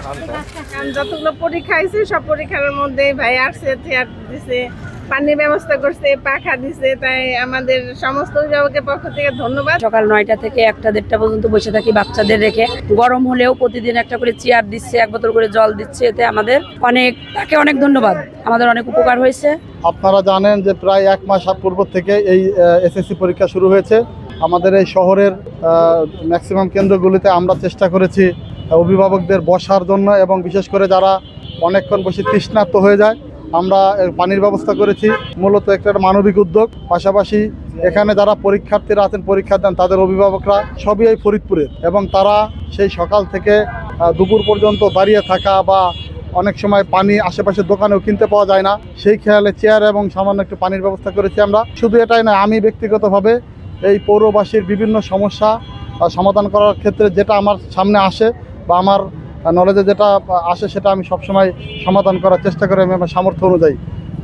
কারণ যতগুলো পরীক্ষা হয়েছে সব পরীক্ষার মধ্যে ভাই আসছে, চেয়ার দিছে, পানির ব্যবস্থা করছে, পাখা দিছে, তাই আমাদের সমস্ত অভিভাবকের পক্ষ থেকে ধন্যবাদ। সকাল 9টা থেকে 1টা-1:30টা পর্যন্ত বসে থাকি বাচ্চাদের রেখে। গরম হলেও প্রতিদিন একটা করে চেয়ার দিচ্ছে, 1 বোতল করে জল দিচ্ছে। এতে আমাদের তাকে অনেক ধন্যবাদ, আমাদের অনেক উপকার হয়েছে। আপনারা জানেন যে প্রায় 1 মাস পূর্ব থেকে এই এসএসসি পরীক্ষা শুরু হয়েছে। আমাদের এই শহরের ম্যাক্সিমাম কেন্দ্রগুলিতে আমরা চেষ্টা করেছি অভিভাবকদের বসার জন্য, এবং বিশেষ করে যারা অনেকক্ষণ বসে তৃষ্ণার্ত হয়ে যায়, আমরা পানির ব্যবস্থা করেছি। মূলত একটা মানবিক উদ্যোগ। পাশাপাশি এখানে যারা পরীক্ষার্থীরা আছেন, পরীক্ষা দেন, তাদের অভিভাবকরা সবই এই ফরিদপুরের, এবং তারা সেই সকাল থেকে দুপুর পর্যন্ত দাঁড়িয়ে থাকা বা অনেক সময় পানি আশেপাশের দোকানেও কিনতে পাওয়া যায় না, সেই খেয়ালে চেয়ার এবং সামান্য একটু পানির ব্যবস্থা করেছি আমরা। শুধু এটাই নয়, আমি ব্যক্তিগতভাবে এই পৌরবাসীর বিভিন্ন সমস্যা সমাধান করার ক্ষেত্রে যেটা আমার সামনে আসে বা আমার নলেজে যেটা আসে, সেটা আমি সবসময় সমাধান করার চেষ্টা করি আমি আমার সামর্থ্য অনুযায়ী।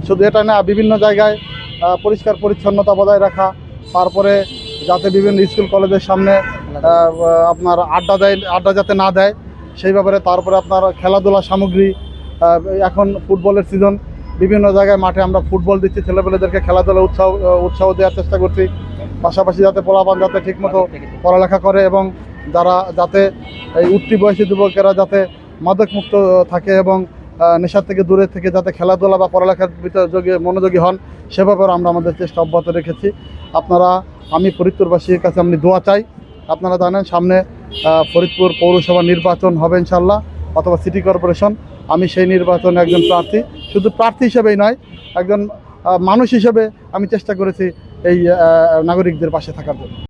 শুধু এটা না, বিভিন্ন জায়গায় পরিষ্কার পরিচ্ছন্নতা বজায় রাখা, তারপরে যাতে বিভিন্ন স্কুল কলেজের সামনে আপনার আড্ডা যাতে না দেয় সেই ব্যাপারে, তারপরে আপনার খেলাধুলা সামগ্রী, এখন ফুটবলের সিজন, বিভিন্ন জায়গায় মাঠে আমরা ফুটবল দিচ্ছি, ছেলেপেলেদেরকে খেলাধুলা উৎসাহ দেওয়ার চেষ্টা করছি। পাশাপাশি যাতে পোলাপান যাতে ঠিকমতো পড়ালেখা করে, এবং যাতে এই উঠতি বয়সী যুবকেরা যাতে মাদকমুক্ত থাকে এবং নেশার থেকে দূরে থেকে যাতে খেলাধুলা বা পড়ালেখার ভিতরে মনোযোগী হন, সে ব্যাপারে আমরা আমাদের চেষ্টা অব্যাহত রেখেছি। আমি ফরিদপুরবাসীর কাছে আমি দোয়া চাই। আপনারা জানেন সামনে ফরিদপুর পৌরসভা নির্বাচন হবে ইনশাল্লাহ, অথবা সিটি কর্পোরেশন। আমি সেই নির্বাচনে একজন প্রার্থী, শুধু প্রার্থী হিসেবেই নয়, একজন মানুষ হিসেবে আমি চেষ্টা করেছি এই নাগরিকদের পাশে থাকার জন্য।